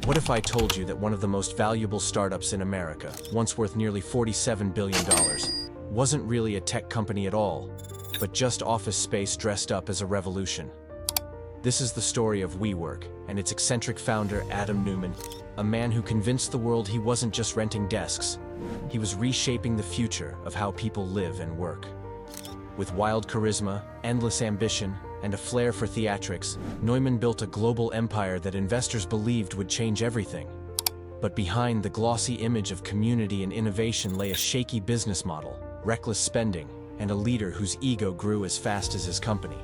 What if I told you that one of the most valuable startups in America, once worth nearly $47 billion, wasn't really a tech company at all, but just office space dressed up as a revolution? This is the story of WeWork and its eccentric founder, Adam Neumann, a man who convinced the world he wasn't just renting desks, he was reshaping the future of how people live and work. With wild charisma, endless ambition, and a flair for theatrics, Neumann built a global empire that investors believed would change everything. But behind the glossy image of community and innovation lay a shaky business model, reckless spending, and a leader whose ego grew as fast as his company.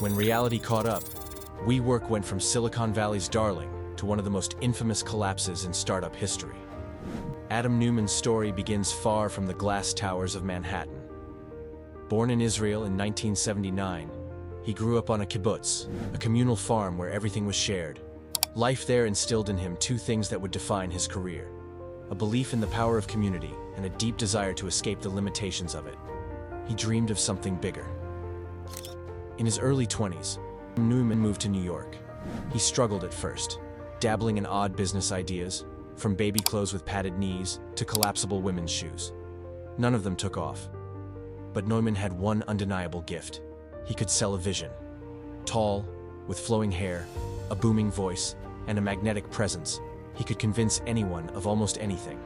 When reality caught up, WeWork went from Silicon Valley's darling to one of the most infamous collapses in startup history. Adam Neumann's story begins far from the glass towers of Manhattan. Born in Israel in 1979, he grew up on a kibbutz, a communal farm where everything was shared. Life there instilled in him two things that would define his career: a belief in the power of community and a deep desire to escape the limitations of it. He dreamed of something bigger. In his early 20s, Neumann moved to New York. He struggled at first, dabbling in odd business ideas, from baby clothes with padded knees to collapsible women's shoes. None of them took off. But Neumann had one undeniable gift. He could sell a vision. Tall, with flowing hair, a booming voice, and a magnetic presence, he could convince anyone of almost anything.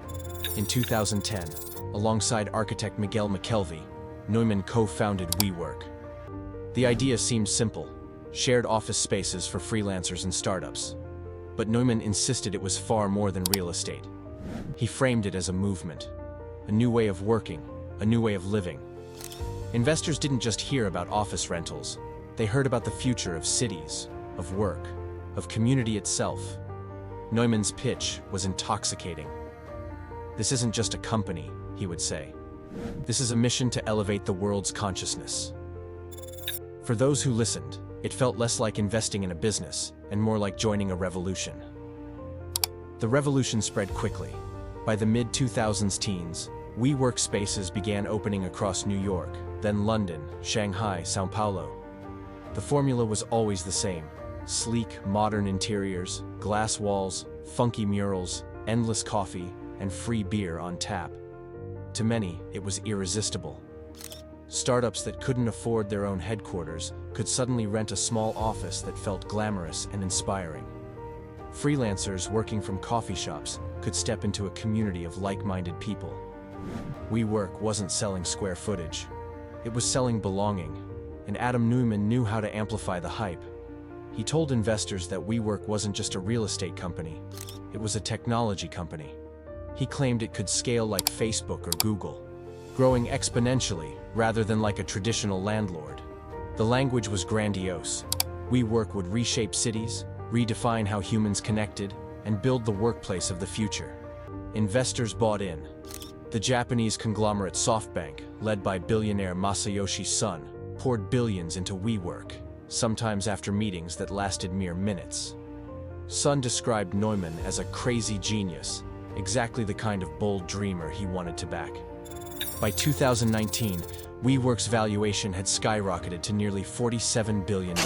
In 2010, alongside architect Miguel McKelvey, Neumann co-founded WeWork. The idea seemed simple: shared office spaces for freelancers and startups. But Neumann insisted it was far more than real estate. He framed it as a movement, a new way of working, a new way of living. Investors didn't just hear about office rentals, they heard about the future of cities, of work, of community itself. Neumann's pitch was intoxicating. "This isn't just a company," he would say. "This is a mission to elevate the world's consciousness." For those who listened, it felt less like investing in a business and more like joining a revolution. The revolution spread quickly. By the mid-2000s teens, WeWork spaces began opening across New York, then London, Shanghai, São Paulo. The formula was always the same: sleek, modern interiors, glass walls, funky murals, endless coffee, and free beer on tap. To many, it was irresistible. Startups that couldn't afford their own headquarters could suddenly rent a small office that felt glamorous and inspiring. Freelancers working from coffee shops could step into a community of like-minded people. WeWork wasn't selling square footage. It was selling belonging, and Adam Neumann knew how to amplify the hype. He told investors that WeWork wasn't just a real estate company, it was a technology company. He claimed it could scale like Facebook or Google, growing exponentially rather than like a traditional landlord. The language was grandiose. WeWork would reshape cities, redefine how humans connected, and build the workplace of the future. Investors bought in. The Japanese conglomerate SoftBank, led by billionaire Masayoshi Son, poured billions into WeWork, sometimes after meetings that lasted mere minutes. Son described Neumann as a crazy genius, exactly the kind of bold dreamer he wanted to back. By 2019, WeWork's valuation had skyrocketed to nearly $47 billion.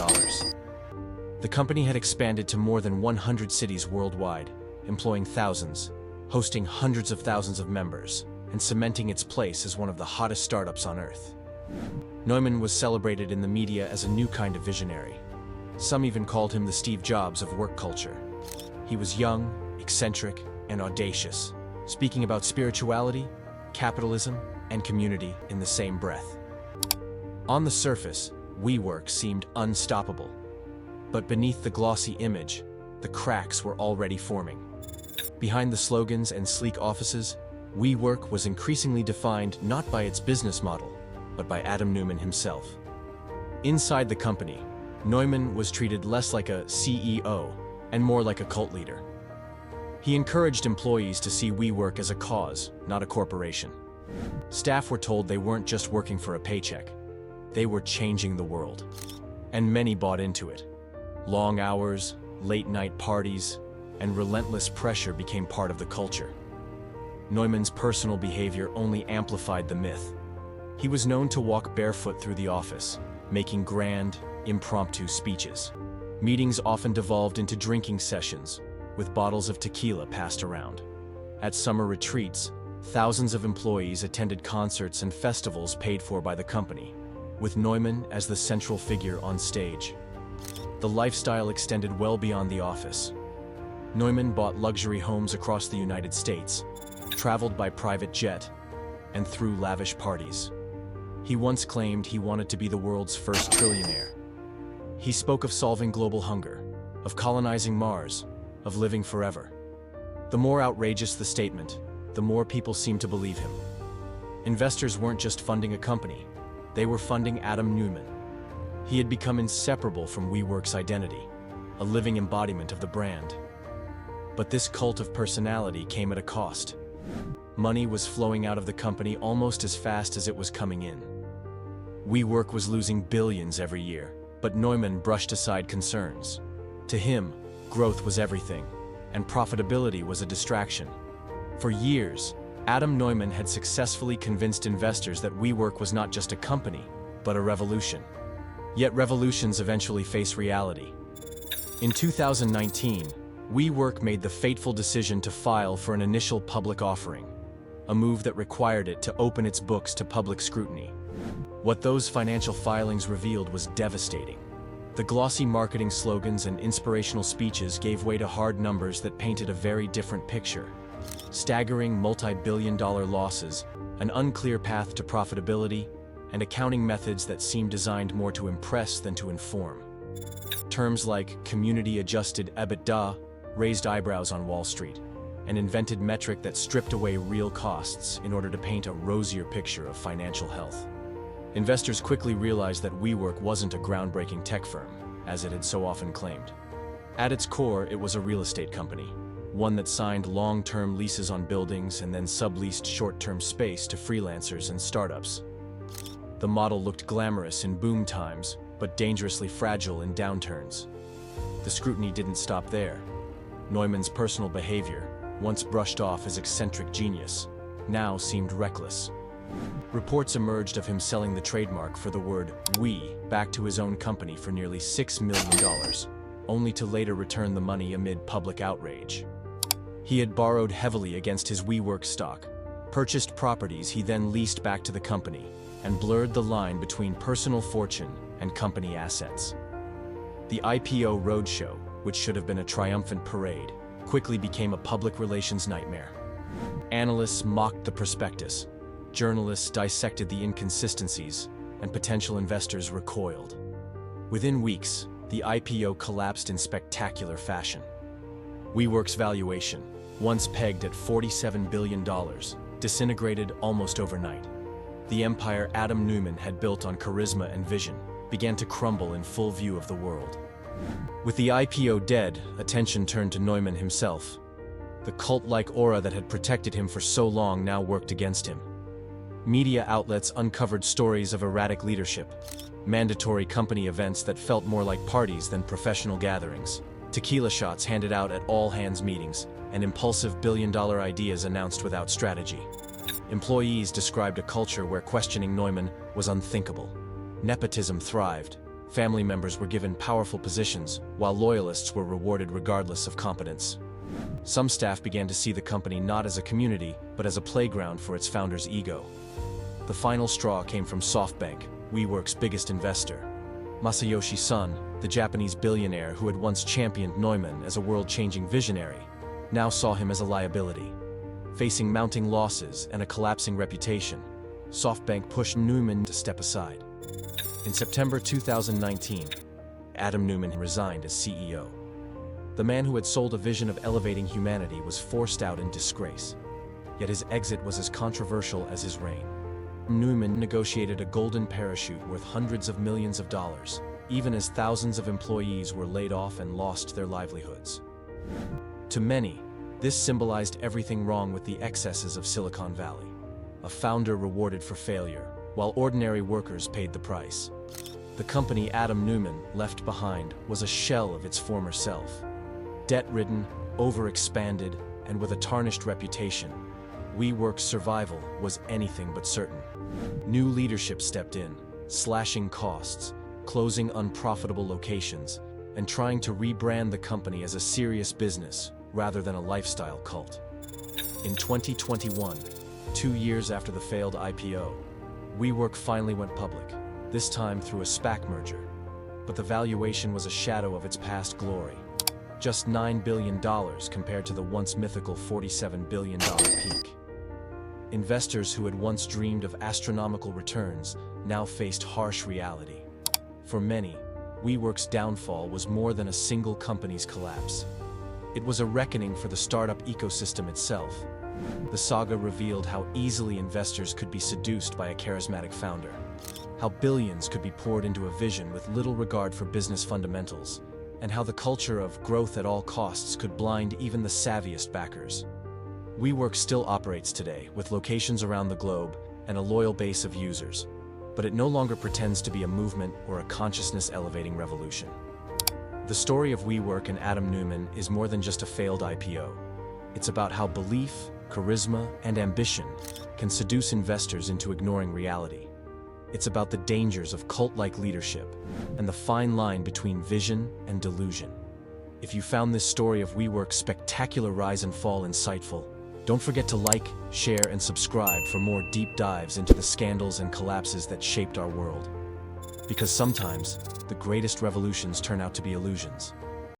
The company had expanded to more than 100 cities worldwide, employing thousands, hosting hundreds of thousands of members, and cementing its place as one of the hottest startups on Earth. Neumann was celebrated in the media as a new kind of visionary. Some even called him the Steve Jobs of work culture. He was young, eccentric, and audacious, speaking about spirituality, capitalism, and community in the same breath. On the surface, WeWork seemed unstoppable. But beneath the glossy image, the cracks were already forming. Behind the slogans and sleek offices, WeWork was increasingly defined not by its business model, but by Adam Neumann himself. Inside the company, Neumann was treated less like a CEO and more like a cult leader. He encouraged employees to see WeWork as a cause, not a corporation. Staff were told they weren't just working for a paycheck. They were changing the world. And many bought into it. Long hours, late-night parties, and relentless pressure became part of the culture. Neumann's personal behavior only amplified the myth. He was known to walk barefoot through the office, making grand, impromptu speeches. Meetings often devolved into drinking sessions, with bottles of tequila passed around. At summer retreats, thousands of employees attended concerts and festivals paid for by the company, with Neumann as the central figure on stage. The lifestyle extended well beyond the office. Neumann bought luxury homes across the United States, traveled by private jet, and threw lavish parties. He once claimed he wanted to be the world's first trillionaire. He spoke of solving global hunger, of colonizing Mars, of living forever. The more outrageous the statement, the more people seemed to believe him. Investors weren't just funding a company, they were funding Adam Neumann. He had become inseparable from WeWork's identity, a living embodiment of the brand. But this cult of personality came at a cost. Money was flowing out of the company almost as fast as it was coming in. WeWork was losing billions every year, but Neumann brushed aside concerns. To him, growth was everything, and profitability was a distraction. For years, Adam Neumann had successfully convinced investors that WeWork was not just a company, but a revolution. Yet revolutions eventually face reality. In 2019, WeWork made the fateful decision to file for an initial public offering, a move that required it to open its books to public scrutiny. What those financial filings revealed was devastating. The glossy marketing slogans and inspirational speeches gave way to hard numbers that painted a very different picture. Staggering multi-billion-dollar losses, an unclear path to profitability, and accounting methods that seemed designed more to impress than to inform. Terms like community-adjusted EBITDA raised eyebrows on Wall Street, an invented metric that stripped away real costs in order to paint a rosier picture of financial health. Investors quickly realized that WeWork wasn't a groundbreaking tech firm, as it had so often claimed. At its core, it was a real estate company, one that signed long-term leases on buildings and then subleased short-term space to freelancers and startups. The model looked glamorous in boom times, but dangerously fragile in downturns. The scrutiny didn't stop there. Neumann's personal behavior, once brushed off as eccentric genius, now seemed reckless. Reports emerged of him selling the trademark for the word "we" back to his own company for nearly $6 million, only to later return the money amid public outrage. He had borrowed heavily against his WeWork stock, purchased properties he then leased back to the company, and blurred the line between personal fortune and company assets. The IPO roadshow, which should have been a triumphant parade, quickly became a public relations nightmare. Analysts mocked the prospectus, journalists dissected the inconsistencies, and potential investors recoiled. Within weeks, the IPO collapsed in spectacular fashion. WeWork's valuation, once pegged at $47 billion, disintegrated almost overnight. The empire Adam Neumann had built on charisma and vision began to crumble in full view of the world. With the IPO dead, attention turned to Neumann himself. The cult-like aura that had protected him for so long now worked against him. Media outlets uncovered stories of erratic leadership, mandatory company events that felt more like parties than professional gatherings, tequila shots handed out at all-hands meetings, and impulsive billion-dollar ideas announced without strategy. Employees described a culture where questioning Neumann was unthinkable. Nepotism thrived. Family members were given powerful positions, while loyalists were rewarded regardless of competence. Some staff began to see the company not as a community, but as a playground for its founder's ego. The final straw came from SoftBank, WeWork's biggest investor. Masayoshi Son, the Japanese billionaire who had once championed Neumann as a world-changing visionary, now saw him as a liability. Facing mounting losses and a collapsing reputation, SoftBank pushed Neumann to step aside. In September 2019, Adam Neumann resigned as CEO. The man who had sold a vision of elevating humanity was forced out in disgrace. Yet his exit was as controversial as his reign. Neumann negotiated a golden parachute worth hundreds of millions of dollars, even as thousands of employees were laid off and lost their livelihoods. To many, this symbolized everything wrong with the excesses of Silicon Valley. A founder rewarded for failure, while ordinary workers paid the price. The company Adam Neumann left behind was a shell of its former self. Debt-ridden, overexpanded, and with a tarnished reputation, WeWork's survival was anything but certain. New leadership stepped in, slashing costs, closing unprofitable locations, and trying to rebrand the company as a serious business rather than a lifestyle cult. In 2021, 2 years after the failed IPO, WeWork finally went public, this time through a SPAC merger. But the valuation was a shadow of its past glory. Just $9 billion compared to the once mythical $47 billion peak. Investors who had once dreamed of astronomical returns now faced harsh reality. For many, WeWork's downfall was more than a single company's collapse. It was a reckoning for the startup ecosystem itself. The saga revealed how easily investors could be seduced by a charismatic founder, how billions could be poured into a vision with little regard for business fundamentals, and how the culture of growth at all costs could blind even the savviest backers. WeWork still operates today, with locations around the globe and a loyal base of users, but it no longer pretends to be a movement or a consciousness-elevating revolution. The story of WeWork and Adam Neumann is more than just a failed IPO. It's about how belief, charisma, and ambition can seduce investors into ignoring reality. It's about the dangers of cult-like leadership and the fine line between vision and delusion. If you found this story of WeWork's spectacular rise and fall insightful, don't forget to like, share, and subscribe for more deep dives into the scandals and collapses that shaped our world. Because sometimes, the greatest revolutions turn out to be illusions.